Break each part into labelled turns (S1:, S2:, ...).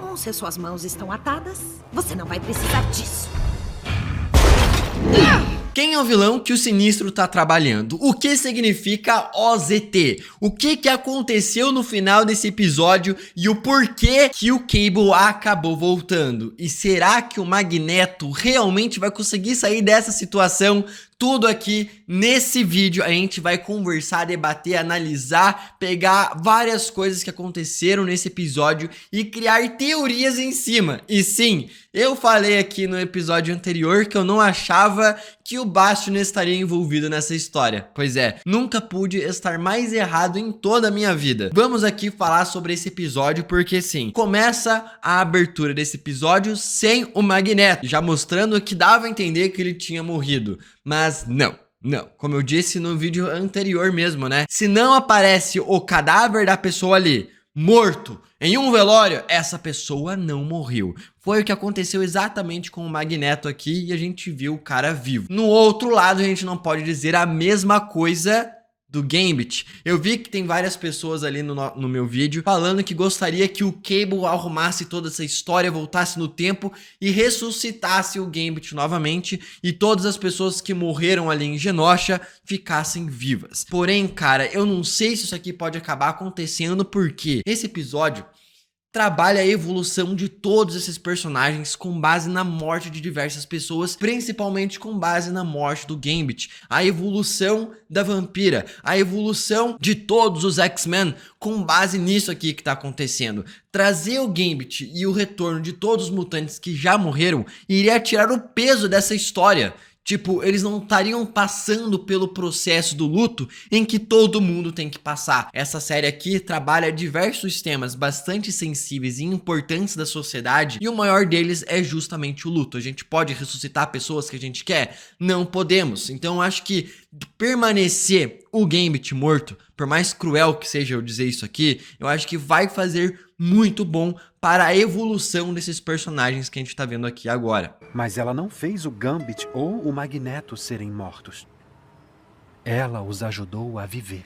S1: Bom, se suas mãos estão atadas, você não vai precisar disso.
S2: Quem é o vilão que o Sinistro tá trabalhando? O que significa OZT? O que aconteceu no final desse episódio e o porquê que o Cable acabou voltando? E será que o Magneto realmente vai conseguir sair dessa situação? Tudo aqui nesse vídeo a gente vai conversar, debater, analisar, pegar várias coisas que aconteceram nesse episódio e criar teorias em cima. E sim, eu falei aqui no episódio anterior que eu não achava que o Bastion estaria envolvido nessa história. Pois é, nunca pude estar mais errado em toda a minha vida. Vamos aqui falar sobre esse episódio porque sim, começa a abertura desse episódio sem o Magneto, já mostrando que dava a entender que ele tinha morrido. Mas não, como eu disse no vídeo anterior mesmo, né? Se não aparece o cadáver da pessoa ali, morto, em um velório, essa pessoa não morreu. Foi o que aconteceu exatamente com o Magneto aqui e a gente viu o cara vivo. No outro lado, a gente não pode dizer a mesma coisa do Gambit. Eu vi que tem várias pessoas ali no meu vídeo falando que gostaria que o Cable arrumasse toda essa história, voltasse no tempo e ressuscitasse o Gambit novamente e todas as pessoas que morreram ali em Genosha ficassem vivas. Porém, cara, eu não sei se isso aqui pode acabar acontecendo porque esse episódio trabalha a evolução de todos esses personagens com base na morte de diversas pessoas, principalmente com base na morte do Gambit, a evolução da Vampira, a evolução de todos os X-Men com base nisso aqui que tá acontecendo. Trazer o Gambit e o retorno de todos os mutantes que já morreram iria tirar o peso dessa história. Tipo, eles não estariam passando pelo processo do luto em que todo mundo tem que passar. Essa série aqui trabalha diversos temas bastante sensíveis e importantes da sociedade e o maior deles é justamente o luto. A gente pode ressuscitar pessoas que a gente quer? Não podemos. Então eu acho que permanecer o Gambit morto, por mais cruel que seja eu dizer isso aqui, eu acho que vai fazer muito bom para a evolução desses personagens que a gente tá vendo aqui agora.
S3: Mas ela não fez o Gambit ou o Magneto serem mortos. Ela os ajudou a viver.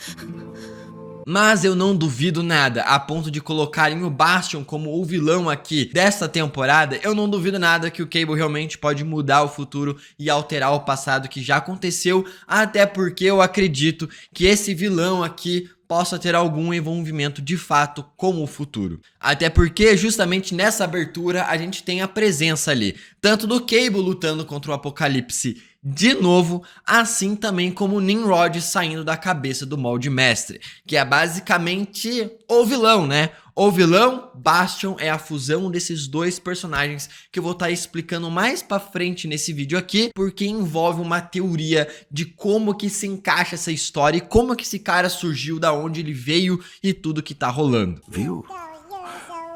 S2: Mas eu não duvido nada, a ponto de colocarem o Bastion como o vilão aqui desta temporada, eu não duvido nada que o Cable realmente pode mudar o futuro e alterar o passado que já aconteceu, até porque eu acredito que esse vilão aqui possa ter algum envolvimento de fato com o futuro. Até porque justamente nessa abertura a gente tem a presença ali, tanto do Cable lutando contra o Apocalipse de novo, assim também como Nimrod saindo da cabeça do Molde Mestre, que é basicamente o vilão, né? O vilão, Bastion, é a fusão desses dois personagens que eu vou estar explicando mais pra frente nesse vídeo aqui, porque envolve uma teoria de como que se encaixa essa história e como que esse cara surgiu, da onde ele veio e tudo que tá rolando.
S4: Viu?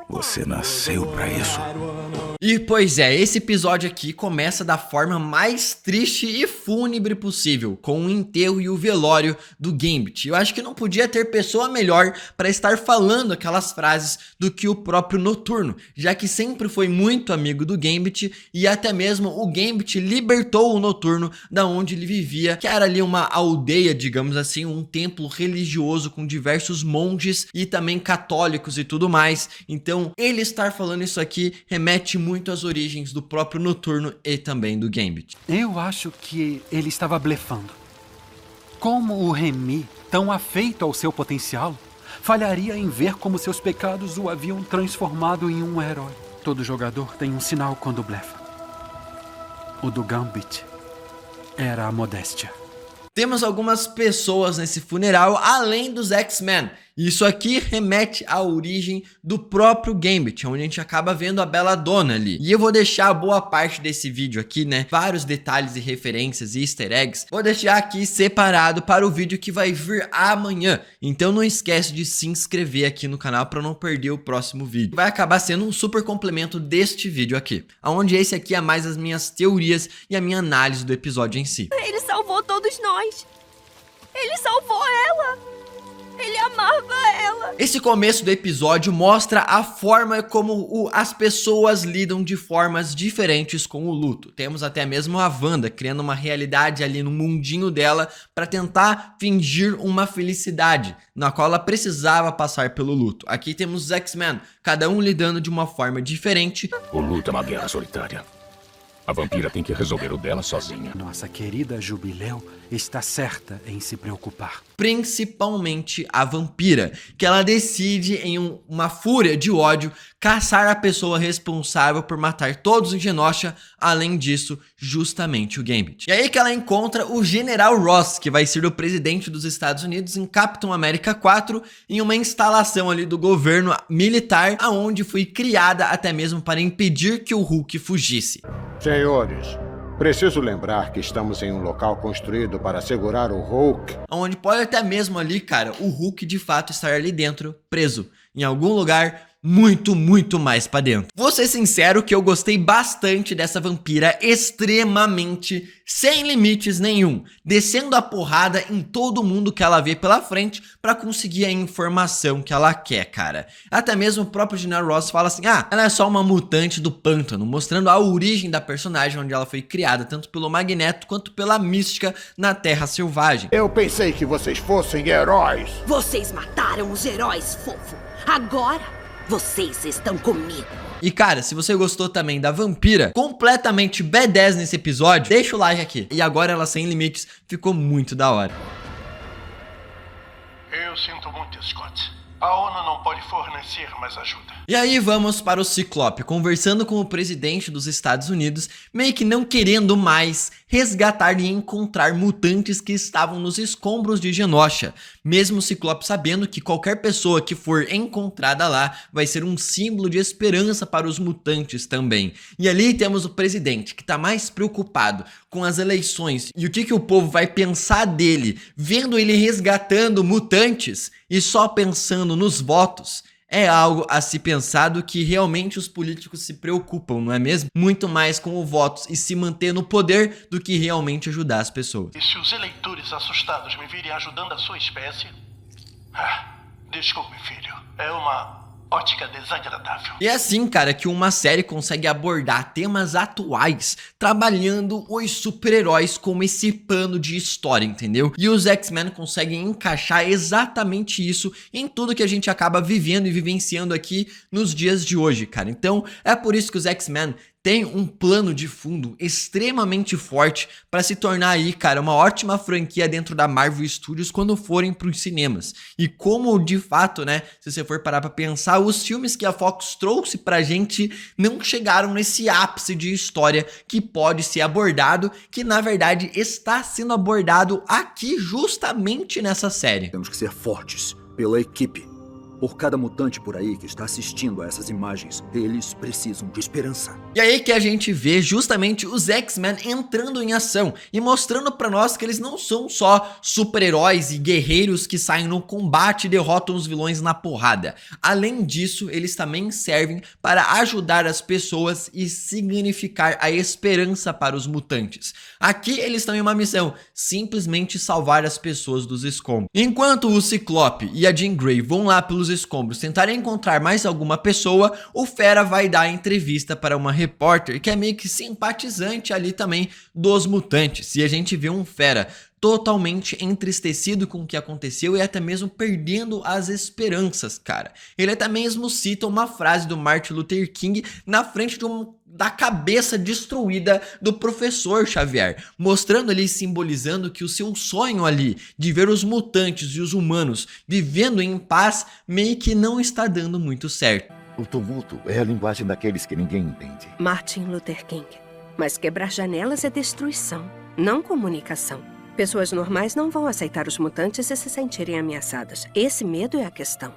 S4: Você nasceu pra isso.
S2: E pois é, esse episódio aqui começa da forma mais triste e fúnebre possível, com o enterro e o velório do Gambit. Eu acho que não podia ter pessoa melhor para estar falando aquelas frases do que o próprio Noturno, já que sempre foi muito amigo do Gambit e até mesmo o Gambit libertou o Noturno da onde ele vivia, que era ali uma aldeia, digamos assim, um templo religioso com diversos monges e também católicos e tudo mais. Então, ele estar falando isso aqui remete muito às origens do próprio Noturno e também do Gambit.
S3: Eu acho que ele estava blefando. Como o Remy, tão afeito ao seu potencial, falharia em ver como seus pecados o haviam transformado em um herói. Todo jogador tem um sinal quando blefa. O do Gambit era a modéstia.
S2: Temos algumas pessoas nesse funeral além dos X-Men. Isso aqui remete à origem do próprio Gambit, onde a gente acaba vendo a Belladonna ali. E eu vou deixar boa parte desse vídeo aqui, né? Vários detalhes e referências e easter eggs. Vou deixar aqui separado para o vídeo que vai vir amanhã. Então não esquece de se inscrever aqui no canal para não perder o próximo vídeo. Vai acabar sendo um super complemento deste vídeo aqui. Onde esse aqui é mais as minhas teorias e a minha análise do episódio em si.
S5: Ele salvou todos nós. Ele salvou ela. Ele amava ela.
S2: Esse começo do episódio mostra a forma como as pessoas lidam de formas diferentes com o luto. Temos até mesmo a Wanda criando uma realidade ali no mundinho dela para tentar fingir uma felicidade, na qual ela precisava passar pelo luto. Aqui temos os X-Men, cada um lidando de uma forma diferente.
S4: O luto é uma guerra solitária. A vampira tem que resolver o dela sozinha.
S3: Nossa querida Jubileu está certa em se preocupar.
S2: Principalmente a vampira, que ela decide em uma fúria de ódio caçar a pessoa responsável por matar todos em Genosha, além disso, justamente o Gambit. E aí que ela encontra o General Ross, que vai ser o presidente dos Estados Unidos em Capitão América 4, em uma instalação ali do governo militar, aonde foi criada até mesmo para impedir que o Hulk fugisse.
S6: Senhores, preciso lembrar que estamos em um local construído para segurar o Hulk.
S2: Onde pode até mesmo ali, cara, o Hulk de fato estar ali dentro, preso, em algum lugar muito mais pra dentro. Vou ser sincero que eu gostei bastante dessa vampira extremamente sem limites nenhum, descendo a porrada em todo mundo que ela vê pela frente pra conseguir a informação que ela quer, cara. Até mesmo o próprio General Ross fala assim, ela é só uma mutante do pântano, mostrando a origem da personagem, onde ela foi criada tanto pelo Magneto quanto pela Mística na Terra Selvagem.
S6: Eu pensei que vocês fossem heróis.
S1: Vocês mataram os heróis, fofo. Agora, vocês estão comigo.
S2: E cara, se você gostou também da vampira, completamente B10 nesse episódio, deixa o like aqui. E agora ela sem limites, ficou muito da hora.
S7: Eu sinto muito, Scott. A ONU não pode fornecer mais ajuda.
S2: E aí vamos para o Ciclope, conversando com o presidente dos Estados Unidos, meio que não querendo mais resgatar e encontrar mutantes que estavam nos escombros de Genosha. Mesmo o Ciclope sabendo que qualquer pessoa que for encontrada lá vai ser um símbolo de esperança para os mutantes também. E ali temos o presidente, que está mais preocupado com as eleições e o que o povo vai pensar dele, vendo ele resgatando mutantes e só pensando nos votos. É algo a se pensar do que realmente os políticos se preocupam, não é mesmo? Muito mais com os votos e se manter no poder do que realmente ajudar as pessoas.
S7: E se os eleitores assustados me virem ajudando a sua espécie? Desculpe, filho. É uma ótica desagradável.
S2: E é assim, cara, que uma série consegue abordar temas atuais, trabalhando os super-heróis como esse pano de história, entendeu? E os X-Men conseguem encaixar exatamente isso em tudo que a gente acaba vivendo e vivenciando aqui nos dias de hoje, cara. Então, é por isso que os X-Men tem um plano de fundo extremamente forte para se tornar aí, cara, uma ótima franquia dentro da Marvel Studios quando forem para os cinemas. E como de fato, né, se você for parar para pensar, os filmes que a Fox trouxe pra gente não chegaram nesse ápice de história que pode ser abordado, que na verdade está sendo abordado aqui justamente nessa série.
S8: Temos que ser fortes pela equipe. Por cada mutante por aí que está assistindo a essas imagens, eles precisam de esperança.
S2: E aí que a gente vê justamente os X-Men entrando em ação e mostrando pra nós que eles não são só super-heróis e guerreiros que saem no combate e derrotam os vilões na porrada. Além disso, eles também servem para ajudar as pessoas e significar a esperança para os mutantes. Aqui eles têm uma missão, simplesmente salvar as pessoas dos escombros. Enquanto o Ciclope e a Jean Grey vão lá pelos escombros tentarem encontrar mais alguma pessoa, o Fera vai dar a entrevista para uma repórter que é meio que simpatizante ali também dos mutantes. E a gente vê um Fera totalmente entristecido com o que aconteceu e até mesmo perdendo as esperanças, cara. Ele até mesmo cita uma frase do Martin Luther King na frente da cabeça destruída do professor Xavier, mostrando ali, simbolizando que o seu sonho ali de ver os mutantes e os humanos vivendo em paz meio que não está dando muito certo.
S4: O tumulto é a linguagem daqueles que ninguém entende.
S5: Martin Luther King. Mas quebrar janelas é destruição, não comunicação. Pessoas normais não vão aceitar os mutantes e se sentirem ameaçadas. Esse medo é a questão.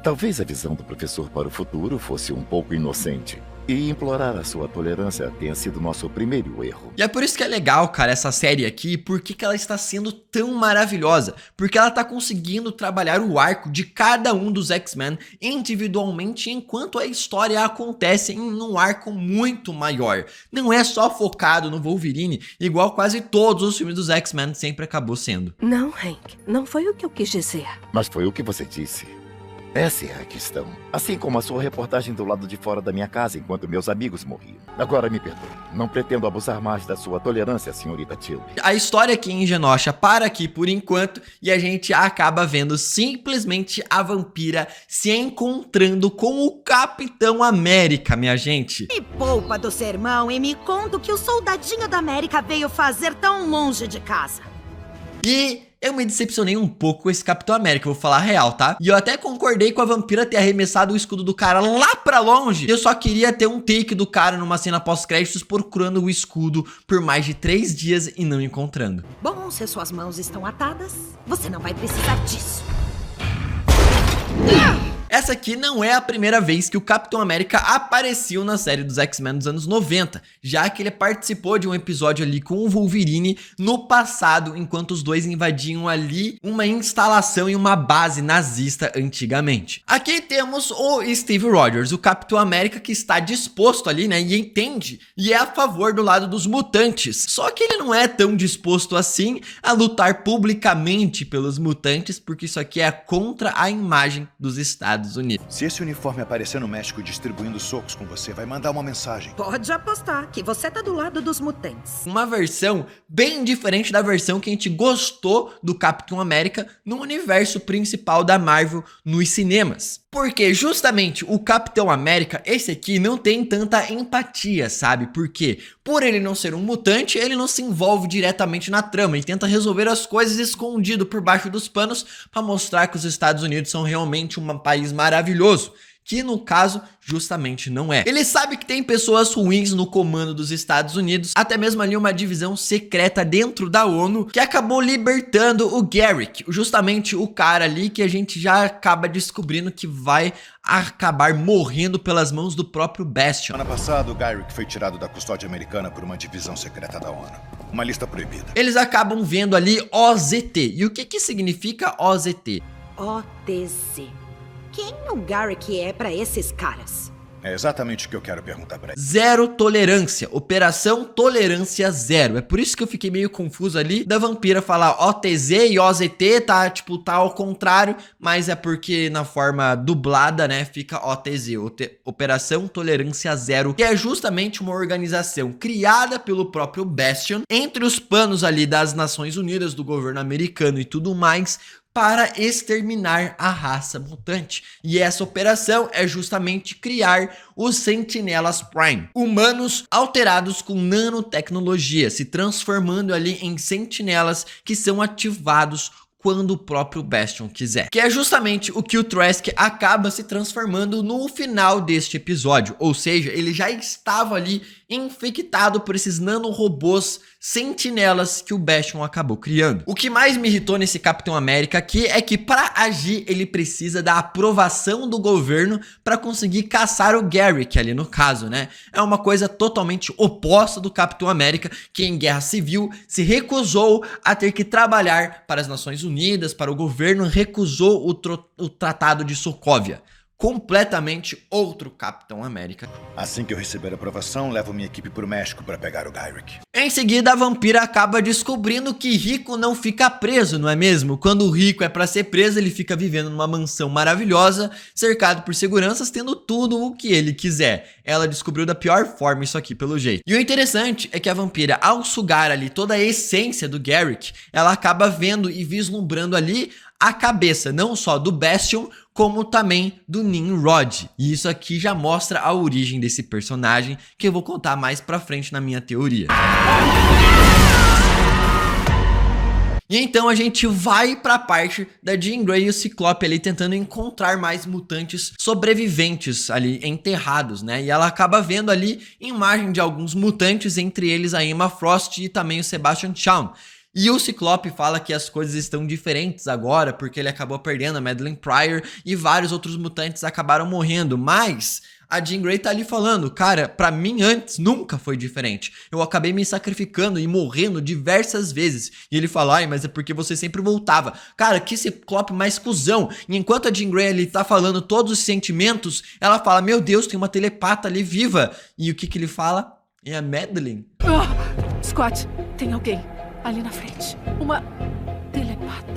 S4: Talvez a visão do professor para o futuro fosse um pouco inocente.
S9: E implorar a sua tolerância tenha sido nosso primeiro erro.
S2: E é por isso que é legal, cara, essa série aqui, porque que ela está sendo tão maravilhosa, porque ela tá conseguindo trabalhar o arco de cada um dos X-Men individualmente, enquanto a história acontece em um arco muito maior. Não é só focado no Wolverine, igual quase todos os filmes dos X-Men sempre acabou sendo.
S5: Não, Hank, não foi o que eu quis dizer.
S9: Mas foi o que você disse. Essa é a questão. Assim como a sua reportagem do lado de fora da minha casa enquanto meus amigos morriam. Agora me perdoe. Não pretendo abusar mais da sua tolerância, senhorita Tilly.
S2: A história aqui em Genosha para aqui por enquanto e a gente acaba vendo simplesmente a vampira se encontrando com o Capitão América, minha gente.
S1: Me poupa do sermão e me conta o que o soldadinho da América veio fazer tão longe de casa.
S2: E eu me decepcionei um pouco com esse Capitão América, vou falar a real, tá? E eu até concordei com a vampira ter arremessado o escudo do cara lá pra longe. Eu só queria ter um take do cara numa cena pós-créditos procurando o escudo por mais de 3 dias e não encontrando.
S1: Bom, se suas mãos estão atadas, você não vai precisar disso.
S2: Essa aqui não é a primeira vez que o Capitão América apareceu na série dos X-Men dos anos 90, já que ele participou de um episódio ali com o Wolverine no passado, enquanto os dois invadiam ali uma instalação e uma base nazista antigamente. Aqui temos o Steve Rogers, o Capitão América que está disposto ali, né, e entende, e é a favor do lado dos mutantes. Só que ele não é tão disposto assim a lutar publicamente pelos mutantes, porque isso aqui é contra a imagem dos Estados Unidos.
S10: Se esse uniforme aparecer no México distribuindo socos com você, vai mandar uma mensagem.
S1: Pode apostar que você tá do lado dos mutantes.
S2: Uma versão bem diferente da versão que a gente gostou do Capitão América no universo principal da Marvel nos cinemas. Porque justamente o Capitão América, esse aqui, não tem tanta empatia, sabe? Porque por ele não ser um mutante, ele não se envolve diretamente na trama e tenta resolver as coisas escondido por baixo dos panos para mostrar que os Estados Unidos são realmente um país maravilhoso. Que no caso justamente não é. Ele sabe que tem pessoas ruins no comando dos Estados Unidos, até mesmo ali uma divisão secreta dentro da ONU que acabou libertando o Garrick, justamente o cara ali que a gente já acaba descobrindo que vai acabar morrendo pelas mãos do próprio Bastion.
S10: Ano passado, o Garrick foi tirado da custódia americana por uma divisão secreta da ONU. Uma lista proibida.
S2: Eles acabam vendo ali OZT. E o que significa OZT?
S1: OTZ. Quem o Garrick é pra esses caras?
S10: É exatamente o que eu quero perguntar pra ele.
S2: Zero tolerância, Operação Tolerância Zero. É por isso que eu fiquei meio confuso ali da vampira falar OTZ e OZT, tá, tipo, tá ao contrário, mas é porque na forma dublada, né, fica OTZ, Operação Tolerância Zero, que é justamente uma organização criada pelo próprio Bastion, entre os panos ali das Nações Unidas, do governo americano e tudo mais, para exterminar a raça mutante. E essa operação é justamente criar os Sentinelas Prime, humanos alterados com nanotecnologia, se transformando ali em sentinelas que são ativados quando o próprio Bastion quiser. Que é justamente o que o Trask acaba se transformando no final deste episódio. Ou seja, ele já estava ali infectado por esses nanorobôs sentinelas que o Bastion acabou criando. O que mais me irritou nesse Capitão América aqui é que para agir ele precisa da aprovação do governo para conseguir caçar o Garrick ali no caso, né? É uma coisa totalmente oposta do Capitão América, que em Guerra Civil se recusou a ter que trabalhar para as Nações Unidas, para o governo, recusou o Tratado de Sokovia. Completamente outro Capitão América.
S10: Assim que eu receber a aprovação, levo minha equipe pro México para pegar o Garrick.
S2: Em seguida, a vampira acaba descobrindo que rico não fica preso, não é mesmo? Quando o rico é pra ser preso, ele fica vivendo numa mansão maravilhosa, cercado por seguranças, tendo tudo o que ele quiser. Ela descobriu da pior forma isso aqui, pelo jeito. E o interessante é que a vampira, ao sugar ali toda a essência do Garrick, ela acaba vendo e vislumbrando ali a cabeça, não só do Bastion, como também do Nimrod. E isso aqui já mostra a origem desse personagem, que eu vou contar mais pra frente na minha teoria. E então a gente vai pra parte da Jean Grey e o Ciclope ali tentando encontrar mais mutantes sobreviventes ali, enterrados, né? E ela acaba vendo ali imagem de alguns mutantes, entre eles a Emma Frost e também o Sebastian Shaw. E o Ciclope fala que as coisas estão diferentes agora, porque ele acabou perdendo a Madelyne Pryor e vários outros mutantes acabaram morrendo, mas a Jean Grey tá ali falando, cara, pra mim antes nunca foi diferente. Eu acabei me sacrificando e morrendo diversas vezes. E ele fala, ai, mas é porque você sempre voltava. Cara, que Ciclope mais cuzão. E enquanto a Jean Grey ali tá falando todos os sentimentos, ela fala, meu Deus, tem uma telepata ali viva. E o que ele fala? É a Madeleine.
S11: Scott, tem alguém ali na frente. Uma telepata.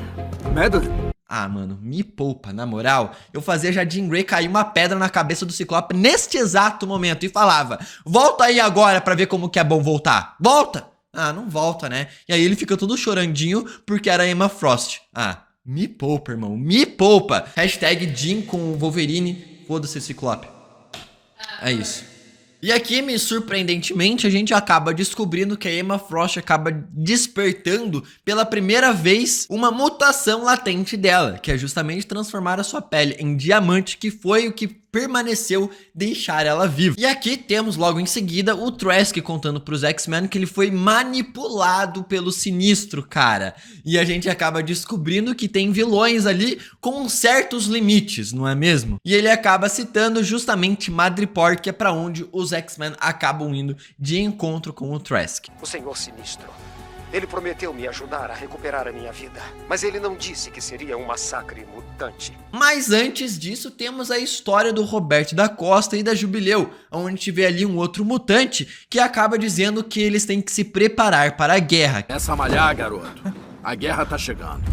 S3: Madeleine?
S2: Ah, mano, me poupa, na moral. Eu fazia já Jean Grey cair uma pedra na cabeça do Ciclope neste exato momento e falava, volta aí agora pra ver como que é bom voltar. Volta! Ah, não volta, né? E aí ele fica todo chorandinho porque era Emma Frost. Ah, me poupa, irmão, me poupa. Hashtag Jean com Wolverine, foda-se Ciclope. É isso. E aqui, surpreendentemente, a gente acaba descobrindo que a Emma Frost acaba despertando pela primeira vez uma mutação latente dela, que é justamente transformar a sua pele em diamante, que foi o que permaneceu deixar ela viva. E aqui temos logo em seguida o Trask contando pros X-Men que ele foi manipulado pelo Sinistro, cara. E a gente acaba descobrindo que tem vilões ali com certos limites, não é mesmo? E ele acaba citando justamente Madripoor, que é pra onde os X-Men acabam indo de encontro com o Trask.
S12: O Senhor Sinistro. Ele prometeu me ajudar a recuperar a minha vida, mas ele não disse que seria um massacre mutante.
S2: Mas antes disso, temos a história do Roberto da Costa e da Jubileu, onde a gente vê ali um outro mutante que acaba dizendo que eles têm que se preparar para a guerra.
S13: Começa a malhar, garoto. A guerra tá chegando.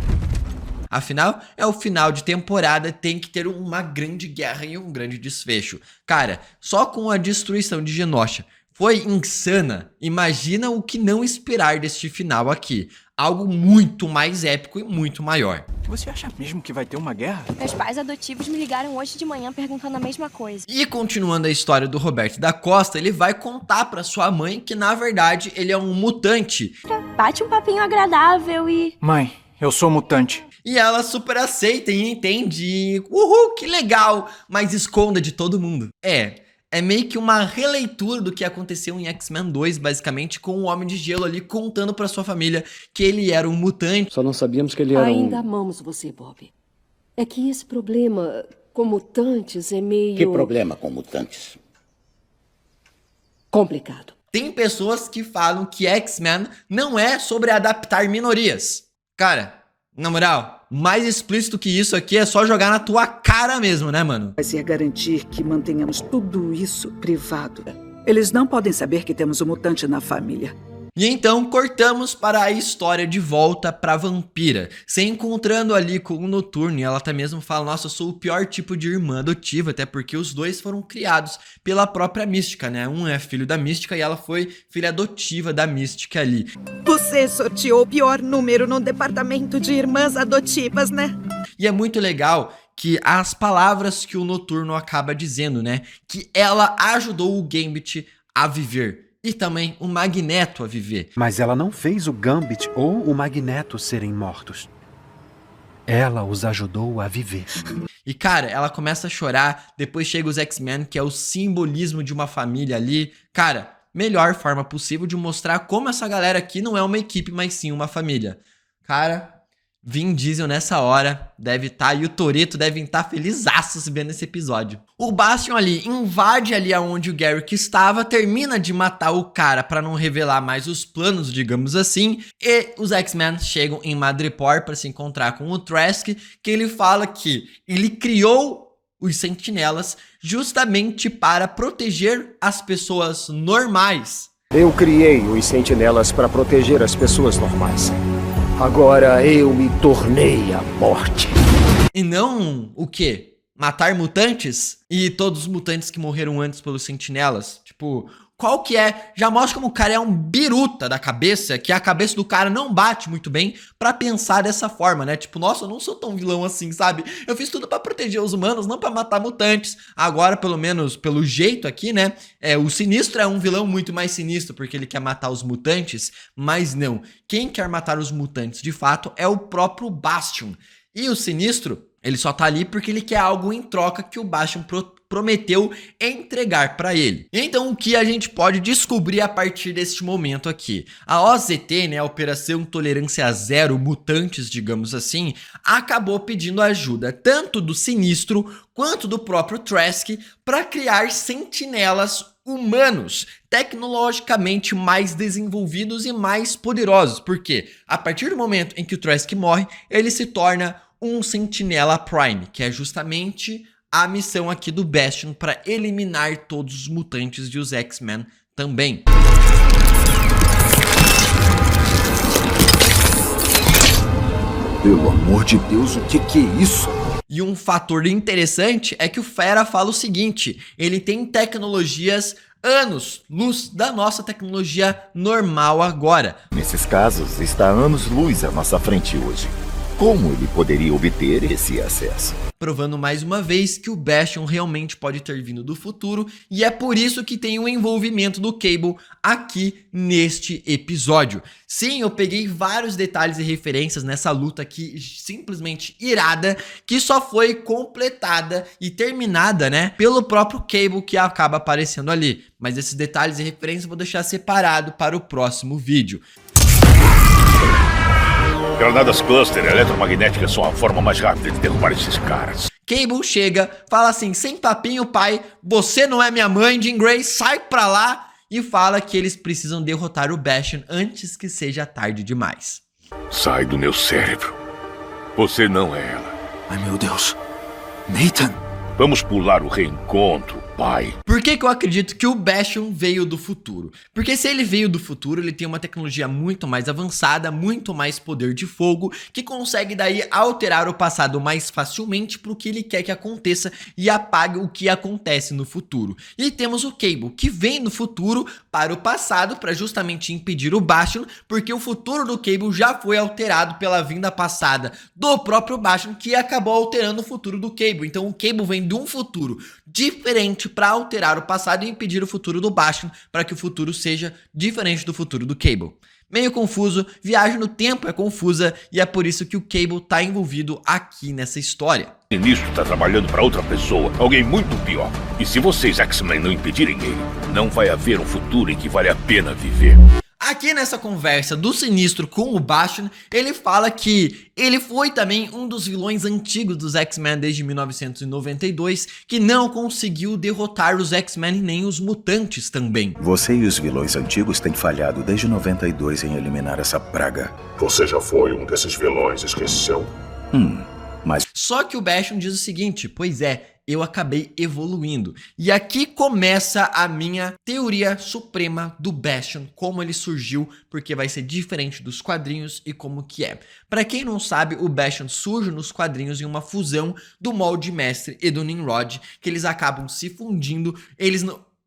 S2: Afinal, é o final de temporada, tem que ter uma grande guerra e um grande desfecho. Cara, só com a destruição de Genosha foi insana. Imagina o que não esperar deste final aqui. Algo muito mais épico e muito maior.
S14: Você acha mesmo que vai ter uma guerra?
S15: Meus pais adotivos me ligaram hoje de manhã perguntando a mesma coisa.
S2: E continuando a história do Roberto da Costa, ele vai contar pra sua mãe que na verdade ele é um mutante.
S15: Bate um papinho agradável e...
S14: Mãe, eu sou mutante.
S2: E ela super aceita e entende. Uhul, que legal! Mas esconda de todo mundo. É meio que uma releitura do que aconteceu em X-Men 2, basicamente, com o Homem de Gelo ali contando pra sua família que ele era um mutante.
S16: Só não sabíamos que ele era
S5: Ainda amamos você, Bob. É que esse problema com mutantes é meio...
S17: Que problema com mutantes?
S5: complicado.
S2: Tem pessoas que falam que X-Men não é sobre adaptar minorias. Cara, na moral, mais explícito que isso aqui é só jogar na tua cara mesmo, né, mano?
S18: Vai ser garantir que mantenhamos tudo isso privado. Eles não podem saber que temos um mutante na família.
S2: E então cortamos para a história de volta pra Vampira, se encontrando ali com o Noturno, e ela até mesmo fala, nossa, eu sou o pior tipo de irmã adotiva, até porque os dois foram criados pela própria Mística, né? Um é filho da Mística e ela foi filha adotiva da Mística ali.
S18: Você sorteou o pior número no departamento de irmãs adotivas, né?
S2: E é muito legal que as palavras que o Noturno acaba dizendo, né? Que ela ajudou o Gambit a viver. E também o Magneto a viver.
S3: Mas ela não fez o Gambit ou o Magneto serem mortos. Ela os ajudou a viver.
S2: E cara, ela começa a chorar, depois chega os X-Men, que é o simbolismo de uma família ali. Cara, melhor forma possível de mostrar como essa galera aqui não é uma equipe, mas sim uma família. Cara, Vin Diesel nessa hora deve estar, e o Toretto devem estar felizaços vendo esse episódio. O Bastion ali invade ali aonde o Garrick estava, termina de matar o cara para não revelar mais os planos, digamos assim, e os X-Men chegam em Madripoor para se encontrar com o Trask, que ele fala que ele criou os Sentinelas justamente para proteger as pessoas normais.
S12: Eu criei os Sentinelas para proteger as pessoas normais. Agora eu me tornei a morte.
S2: E não o quê? Matar mutantes? E todos os mutantes que morreram antes pelos Sentinelas? Tipo, qual que é? Já mostra como o cara é um biruta da cabeça, que a cabeça do cara não bate muito bem pra pensar dessa forma, né? Tipo, nossa, eu não sou tão vilão assim, sabe? Eu fiz tudo pra proteger os humanos, não pra matar mutantes. Agora, pelo menos, pelo jeito aqui, né? O Sinistro é um vilão muito mais sinistro, porque ele quer matar os mutantes, mas não. Quem quer matar os mutantes, de fato, é o próprio Bastion. E o Sinistro, ele só tá ali porque ele quer algo em troca que o Bastion prometeu entregar para ele. Então o que a gente pode descobrir a partir deste momento aqui? A OZT, né, a Operação Tolerância Zero Mutantes, digamos assim, acabou pedindo ajuda tanto do Sinistro quanto do próprio Trask para criar sentinelas humanos, tecnologicamente mais desenvolvidos e mais poderosos, porque a partir do momento em que o Trask morre, ele se torna um Sentinela Prime, que é justamente a missão aqui do Bastion para eliminar todos os mutantes e os X-Men também.
S8: Pelo amor de Deus, o que é isso?
S2: E um fator interessante é que o Fera fala o seguinte, ele tem tecnologias anos-luz da nossa tecnologia normal agora.
S9: Nesses casos, está anos-luz à nossa frente hoje. Como ele poderia obter esse acesso?
S2: Provando mais uma vez que o Bastion realmente pode ter vindo do futuro, e é por isso que tem o envolvimento do Cable aqui neste episódio. Sim, eu peguei vários detalhes e referências nessa luta aqui simplesmente irada, que só foi completada e terminada, né, pelo próprio Cable que acaba aparecendo ali. Mas esses detalhes e referências eu vou deixar separado para o próximo vídeo.
S4: Granadas cluster eletromagnéticas são a forma mais rápida de derrubar esses caras.
S2: Cable chega, fala assim, sem papinho pai, você não é minha mãe, Jean Grey, sai pra lá, e fala que eles precisam derrotar o Bastion antes que seja tarde demais.
S4: Sai do meu cérebro. Você não é ela.
S8: Ai meu Deus. Nathan.
S4: Vamos pular o reencontro, pai.
S2: Por que eu acredito que o Bastion veio do futuro? Porque se ele veio do futuro, ele tem uma tecnologia muito mais avançada, muito mais poder de fogo, que consegue daí alterar o passado mais facilmente para o que ele quer que aconteça e apague o que acontece no futuro. E temos o Cable, que vem do futuro para o passado para justamente impedir o Bastion, porque o futuro do Cable já foi alterado pela vinda passada do próprio Bastion, que acabou alterando o futuro do Cable. Então o Cable vem de um futuro diferente para alterar o passado e impedir o futuro do Bastion para que o futuro seja diferente do futuro do Cable. Meio confuso, viagem no tempo é confusa e é por isso que o Cable tá envolvido aqui nessa história.
S4: O Sinistro tá trabalhando para outra pessoa, alguém muito pior. E se vocês X-Men não impedirem ele, não vai haver um futuro em que vale a pena viver.
S2: Aqui nessa conversa do Sinistro com o Bastion, ele fala que ele foi também um dos vilões antigos dos X-Men desde 1992, que não conseguiu derrotar os X-Men nem os mutantes também.
S16: Você e os vilões antigos têm falhado desde 92 em eliminar essa praga.
S4: Você já foi um desses vilões, esqueceu?
S16: Mas...
S2: Só que o Bastion diz o seguinte, pois é, eu acabei evoluindo. E aqui começa a minha teoria suprema do Bastion, como ele surgiu, porque vai ser diferente dos quadrinhos e como que é. Pra quem não sabe, o Bastion surge nos quadrinhos em uma fusão do Molde Mestre e do Nimrod, que eles acabam se fundindo,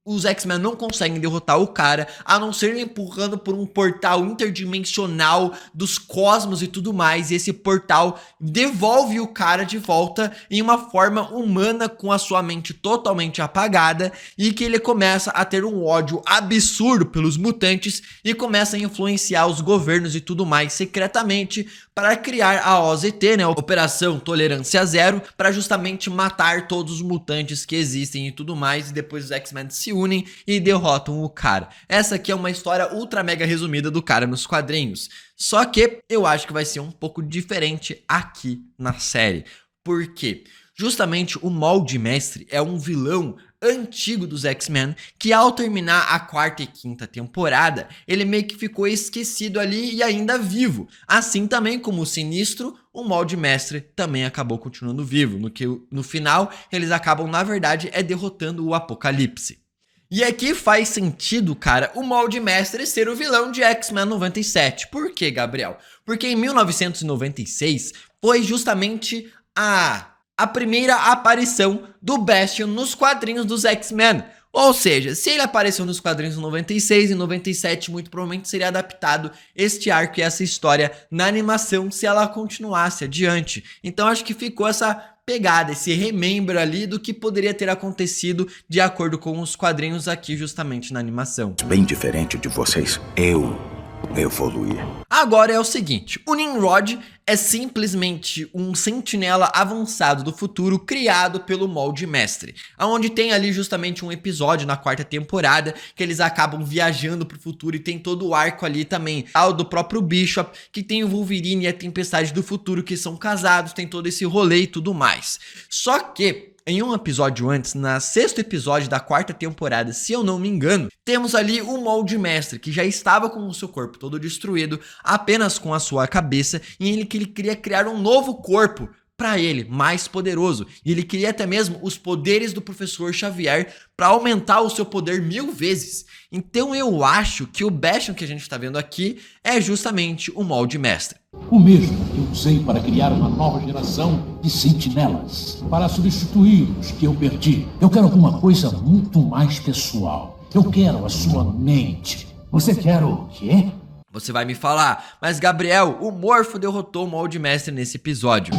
S2: os X-Men não conseguem derrotar o cara, a não ser empurrando por um portal interdimensional dos cosmos e tudo mais, e esse portal devolve o cara de volta em uma forma humana com a sua mente totalmente apagada e que ele começa a ter um ódio absurdo pelos mutantes e começa a influenciar os governos e tudo mais secretamente para criar a OZT, né, Operação Tolerância Zero, para justamente matar todos os mutantes que existem e tudo mais, e depois os X-Men se unem e derrotam o cara. Essa aqui é uma história ultra mega resumida do cara nos quadrinhos. Só que eu acho que vai ser um pouco diferente aqui na série. Por quê? Justamente o Molde Mestre é um vilão antigo dos X-Men que ao terminar a 4ª e 5ª temporada, ele meio que ficou esquecido ali e ainda vivo. Assim também como o Sinistro, o Molde Mestre também acabou continuando vivo, no que no final eles acabam na verdade derrotando o Apocalipse. E aqui faz sentido, cara, o Molde Mestre ser o vilão de X-Men 97. Por quê, Gabriel? Porque em 1996 foi justamente a primeira aparição do Bastion nos quadrinhos dos X-Men. Ou seja, se ele apareceu nos quadrinhos em 96 e 97, muito provavelmente seria adaptado este arco e essa história na animação se ela continuasse adiante. Então acho que ficou essa pegada, esse remembro ali do que poderia ter acontecido de acordo com os quadrinhos aqui justamente na animação.
S16: Bem diferente de vocês, eu evoluí.
S2: Agora é o seguinte, o Nimrod é simplesmente um sentinela avançado do futuro criado pelo Molde Mestre, onde tem ali justamente um episódio na 4ª temporada que eles acabam viajando pro futuro e tem todo o arco ali também, ao do próprio Bishop, que tem o Wolverine e a Tempestade do futuro que são casados, tem todo esse rolê e tudo mais. Só que em um episódio antes, na 6º episódio da 4ª temporada, se eu não me engano, temos ali o Molde Mestre, que já estava com o seu corpo todo destruído, apenas com a sua cabeça, e ele queria criar um novo corpo para ele, mais poderoso. E ele queria até mesmo os poderes do Professor Xavier para aumentar o seu poder 1000 vezes. Então eu acho que o Bastion que a gente está vendo aqui é justamente o Molde Mestre.
S17: O mesmo que eu usei para criar uma nova geração de sentinelas, para substituir os que eu perdi. Eu quero alguma coisa muito mais pessoal. Eu quero a sua mente. Você quer o quê?
S2: Você vai me falar, mas Gabriel, o Morpho derrotou o Molde Mestre nesse episódio.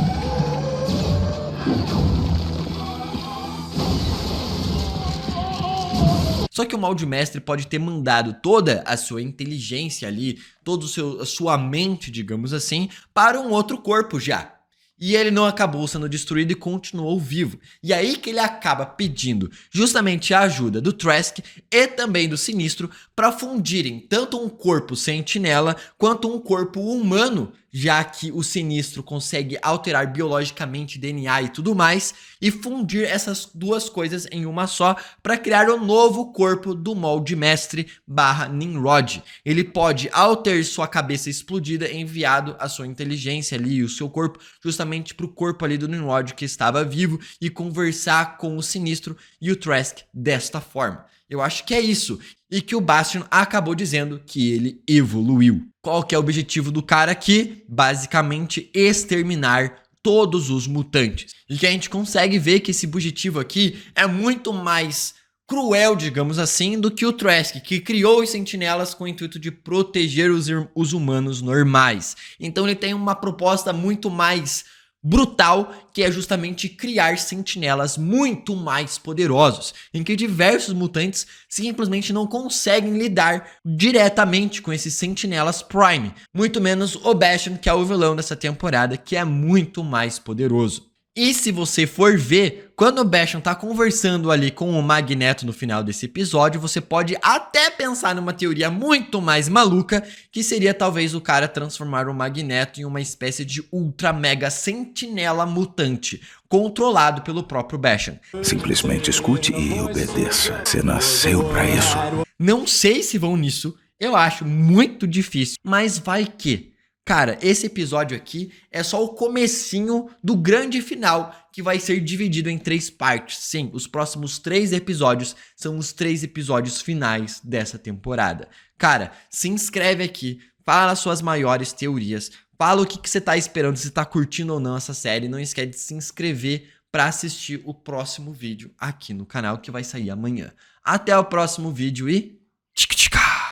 S2: Só que o Molde Mestre pode ter mandado toda a sua inteligência ali, toda a sua mente, digamos assim, para um outro corpo já. E ele não acabou sendo destruído e continuou vivo. E aí que ele acaba pedindo justamente a ajuda do Trask e também do Sinistro para fundirem tanto um corpo sentinela quanto um corpo humano, já que o Sinistro consegue alterar biologicamente DNA e tudo mais, e fundir essas duas coisas em uma só para criar um novo corpo do Molde Mestre / Nimrod. Ele pode, ao ter sua cabeça explodida, enviado a sua inteligência ali e o seu corpo justamente para o corpo ali do Nimrod que estava vivo e conversar com o Sinistro e o Trask desta forma. Eu acho que é isso. E que o Bastion acabou dizendo que ele evoluiu. Qual que é o objetivo do cara aqui? Basicamente exterminar todos os mutantes. E que a gente consegue ver que esse objetivo aqui é muito mais cruel, digamos assim, do que o Trask, que criou os sentinelas com o intuito de proteger os humanos normais. Então ele tem uma proposta muito mais brutal, que é justamente criar sentinelas muito mais poderosos, em que diversos mutantes simplesmente não conseguem lidar diretamente com esses sentinelas Prime, muito menos o Bastion, que é o vilão dessa temporada, que é muito mais poderoso. E se você for ver, quando o Bastion tá conversando ali com o Magneto no final desse episódio, você pode até pensar numa teoria muito mais maluca, que seria talvez o cara transformar o Magneto em uma espécie de ultra mega sentinela mutante, controlado pelo próprio Bastion.
S16: Simplesmente escute e obedeça. Você nasceu pra isso.
S2: Não sei se vão nisso, eu acho muito difícil, mas vai que... Cara, esse episódio aqui é só o comecinho do grande final, que vai ser dividido em 3 partes. Sim, os próximos 3 episódios são os 3 episódios finais dessa temporada. Cara, se inscreve aqui, fala as suas maiores teorias, fala o que você tá esperando, se tá curtindo ou não essa série. Não esquece de se inscrever para assistir o próximo vídeo aqui no canal, que vai sair amanhã. Até o próximo vídeo e